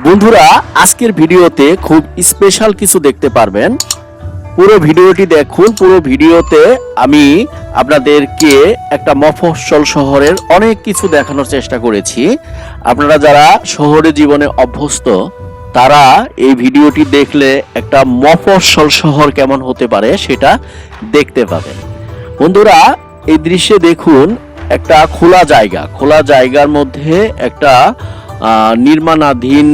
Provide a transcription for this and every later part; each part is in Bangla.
বন্ধুরা, আজকের ভিডিওতে খুব স্পেশাল কিছু দেখতে পারবেন। পুরো ভিডিওটি দেখুন। পুরো ভিডিওতে আমি আপনাদেরকে একটা মফস্বল শহরের অনেক কিছু দেখানোর চেষ্টা করেছি। আপনারা যারা শহরে জীবনে অভ্যস্ত তারা এই ভিডিওটি দেখলে একটা মফস্বল শহর কেমন হতে পারে সেটা দেখতে পাবেন। বন্ধুরা, এই দৃশ্যে দেখুন একটা খোলা জায়গার মধ্যে একটা নির্মাণাধীন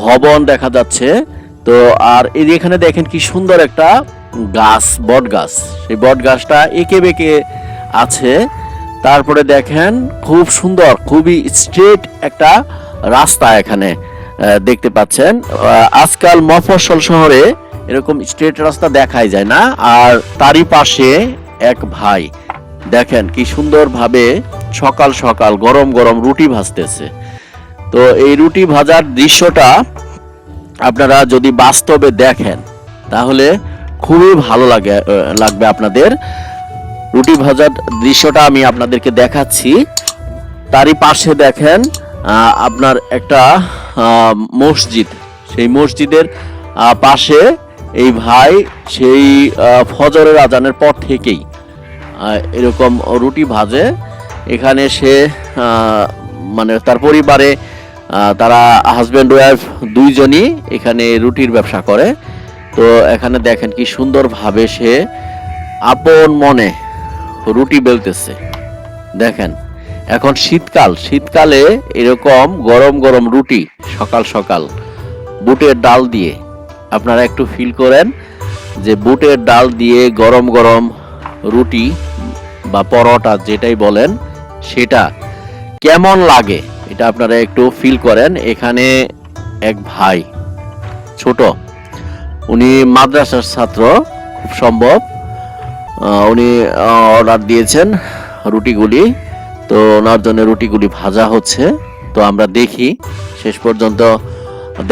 ভবন দেখা যাচ্ছে। তো আর এখানে দেখেন কি সুন্দর একটা গাছ, বট গাছ। সেই বট গাছটা এঁকে বেঁকে আছে। তারপরে দেখেন খুব সুন্দর, খুবই স্ট্রেট একটা রাস্তা এখানে দেখতে পাচ্ছেন। আজকাল মফস্বল শহরে এরকম স্ট্রেট রাস্তা দেখাই যায় না। আর তারই পাশে এক ভাই দেখেন কি সুন্দরভাবে সকাল সকাল গরম গরম রুটি ভাজতেছে। তো এই রুটি ভাজার দৃশ্যটা আপনারা যদি বাস্তবে দেখেন তাহলে খুবই ভালো লাগবে আপনাদের। রুটি ভাজার দৃশ্যটা আমি আপনাদেরকে দেখাচ্ছি। তারই পাশে দেখেন আপনার একটা মসজিদ। সেই মসজিদের পাশে এই ভাই সেই ফজরের আজানের পর থেকেই এরকম রুটি ভাজে। এখানে সে মানে তার পরিবারে তারা হাজব্যান্ড ওয়াইফ দুইজনই এখানে রুটির ব্যবসা করে। তো এখানে দেখেন কি সুন্দরভাবে সে আপন মনে রুটি বেলতেছে। দেখেন এখন শীতকালে এরকম গরম গরম রুটি সকাল সকাল বুটের ডাল দিয়ে, আপনারা একটু ফিল করেন যে বুটের ডাল দিয়ে গরম গরম রুটি বা পরোটা যেটাই বলেন সেটা কেমন লাগে এটা আপনারা একটু ফিল করেন। এখানে এক ভাই ছোট, উনি মাদ্রাসার ছাত্র খুব সম্ভব। উনি অর্ডার দিয়েছেন রুটিগুলি। তো ওনার জন্য রুটিগুলি ভাজা হচ্ছে। তো আমরা দেখি, শেষ পর্যন্ত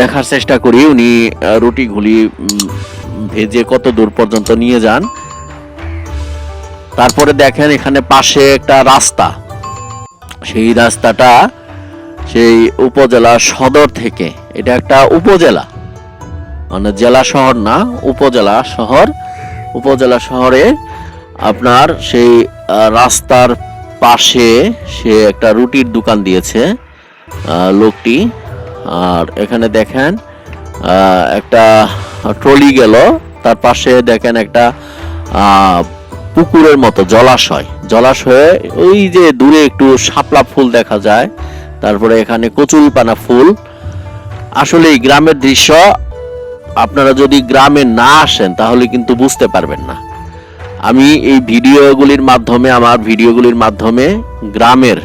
দেখার চেষ্টা করি উনি রুটিগুলি ভেজে কত দূর পর্যন্ত নিয়ে যান। তারপরে দেখেন এখানে পাশে একটা রাস্তা। সেই রাস্তাটা সেই উপজেলা সদর থেকে, এটা একটা উপজেলা, মানে জেলা শহর না, উপজেলা শহর। উপজেলা শহরে আপনার সেই রাস্তার পাশে সে একটা রুটির দোকান দিয়েছে লোকটি। আর এখানে দেখেন একটা ট্রলি গেল, তার পাশে দেখেন একটা পুকুরের মতো জলাশয়ে ওই যে দূরে একটু শাপলা ফুল দেখা যায়। তারপরে এখানে কচুরিপানা ফুল। আসলে এই গ্রামের দৃশ্য আপনারা যদি গ্রামে না আসেন তাহলে কিন্তু বুঝতে পারবেন না। আমি এই আমার ভিডিওগুলির মাধ্যমে গ্রামের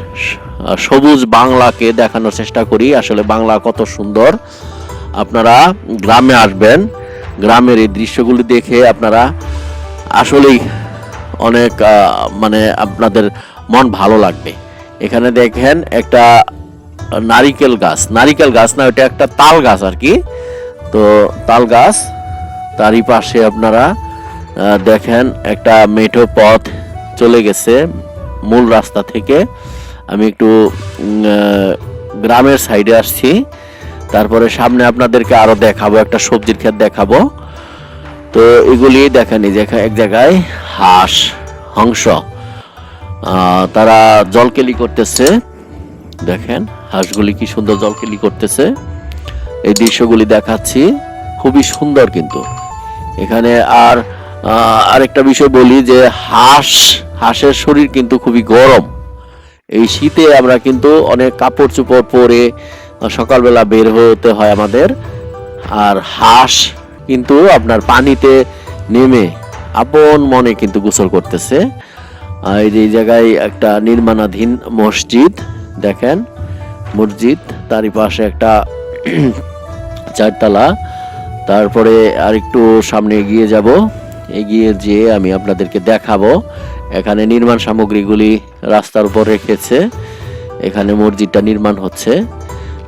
সবুজ বাংলাকে দেখানোর চেষ্টা করি। আসলে বাংলা কত সুন্দর। আপনারা গ্রামে আসবেন, গ্রামের এই দৃশ্যগুলি দেখে আপনারা আসলেই অনেক মানে আপনাদের মন ভালো লাগবে। এখানে দেখেন একটা নারিকেল গাছ না, ওটা একটা তাল গাছ আর কি। তো তাল গাছ, তারই পাশে আপনারা দেখেন একটা মেঠো পথ চলে গেছে মূল রাস্তা থেকে। আমি একটু গ্রামের সাইডে আসছি। তারপরে সামনে আপনাদেরকে আরো দেখাবো, একটা সবজির ক্ষেত দেখাবো। তো এগুলি দেখেন, এই যে এক জায়গায় হংস তারা জলকেলি করতেছে। দেখেন হাঁসগুলি কি সুন্দর জলকেলি করতেছে। এই দৃশ্যগুলি দেখাচ্ছি, খুবই সুন্দর। কিন্তু এখানে আরেকটা বিষয় বলি যে হাঁসের শরীর কিন্তু খুবই গরম। এই শীতে আমরা কিন্তু অনেক কাপড় চোপড় পরে সকালবেলা বের হতে হয় আমাদের। আর হাঁস কিন্তু আপনার পানিতে নেমে আপন মনে কিন্তু গোসল করতেছে। এই জায়গায় একটা নির্মাণাধীন মসজিদ দেখেন, মসজিদ তারই পাশে একটা চারতলা। তারপরে আরেকটু সামনে এগিয়ে যেয়ে আমি আপনাদেরকে দেখাবো এখানে নির্মাণ সামগ্রীগুলি রাস্তার উপর রেখেছে। এখানে মসজিদটা নির্মাণ হচ্ছে।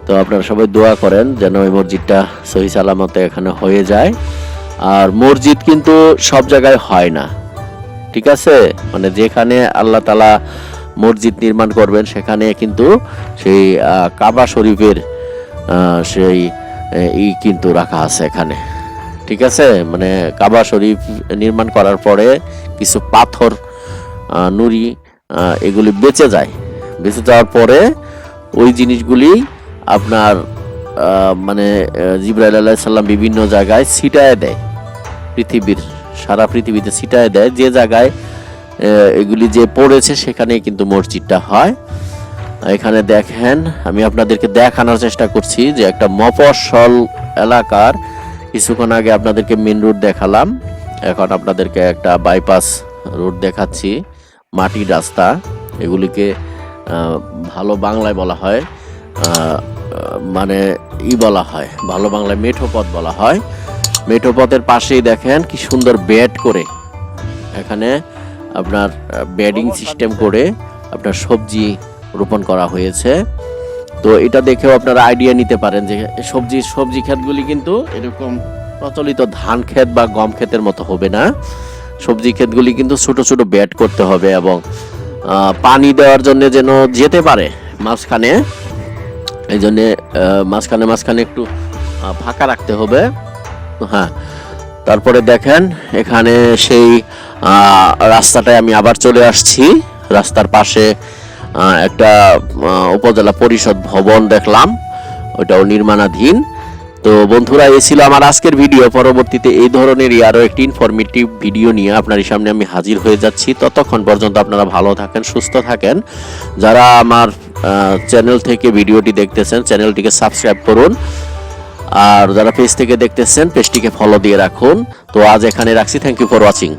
তো আপনারা সবাই দোয়া করেন যেন ওই মসজিদটা সহি সালামতে এখানে হয়ে যায়। আর মসজিদ কিন্তু সব জায়গায় হয় না, ঠিক আছে? মানে যেখানে আল্লাহ তাআলা মসজিদ নির্মাণ করবেন সেখানে কিন্তু সেই কাবা শরীফের সেই ই কিন্তু রাখা আছে এখানে, ঠিক আছে। মানে কাবা শরীফ নির্মাণ করার পরে কিছু পাথর নুড়ি এগুলি বেঁচে যায়, বেঁচে যাওয়ার পরে ওই জিনিসগুলি আপনার মানে জিবরাইল আলাইহিস সালাম বিভিন্ন জায়গায় ছিটায় দেয়, সারা পৃথিবীতে ছিটায় দেয়। যে জায়গায় এগুলি যে পড়েছে সেখানেই কিন্তু মসজিদটা হয়। এখানে দেখেন, আমি আপনাদেরকে দেখানোর চেষ্টা করছি যে একটা মফস্বল এলাকার, কিছুক্ষণ আগে আপনাদেরকে মেন রোড দেখালাম, এখন আপনাদেরকে একটা বাইপাস রোড দেখাচ্ছি, মাটির রাস্তা। এগুলিকে ভালো বাংলায় বলা হয় মানে বলা হয়, ভালো বাংলায় মেঠো পথ বলা হয়। মেঠো পথের পাশেই দেখেন কি সুন্দর বেড করে, এখানে আপনার বেডিং সিস্টেম করে আপনার সবজি রোপণ করা হয়েছে। তো এটা দেখেও আপনারা আইডিয়া নিতে পারেন যে সবজি ক্ষেতগুলি কিন্তু এরকম প্রচলিত ধান ক্ষেত বা গম ক্ষেতের মতো হবে না। সবজি ক্ষেতগুলি কিন্তু ছোট ছোট বেড করতে হবে এবং পানি দেওয়ার জন্য যেন যেতে পারে মাঝখানে, এই জন্যে মাঝখানে একটু ফাঁকা রাখতে হবে। হ্যাঁ, তারপরে দেখেন এখানে সেই রাস্তাটায় আমি আবার চলে আসছি। রাস্তার পাশে একটা উপজেলা পরিষদ ভবন দেখলাম, ওইটাও নির্মাণাধীন। তো বন্ধুরা, এই ছিল আমার আজকের ভিডিও। পরবর্তীতে এই ধরনেরই আরও একটি ইনফরমেটিভ ভিডিও নিয়ে আপনার সামনে আমি হাজির হয়ে যাচ্ছি। ততক্ষণ পর্যন্ত আপনারা ভালো থাকেন, সুস্থ থাকেন। যারা আমার চ্যানেল থেকে ভিডিওটি দেখতেছেন, চ্যানেলটিকে সাবস্ক্রাইব করুন, আর যারা পেজ থেকে দেখতেছেন পেজটিকে ফলো দিয়ে রাখুন। তো আজ এখানে রাখছি। Thank you for watching.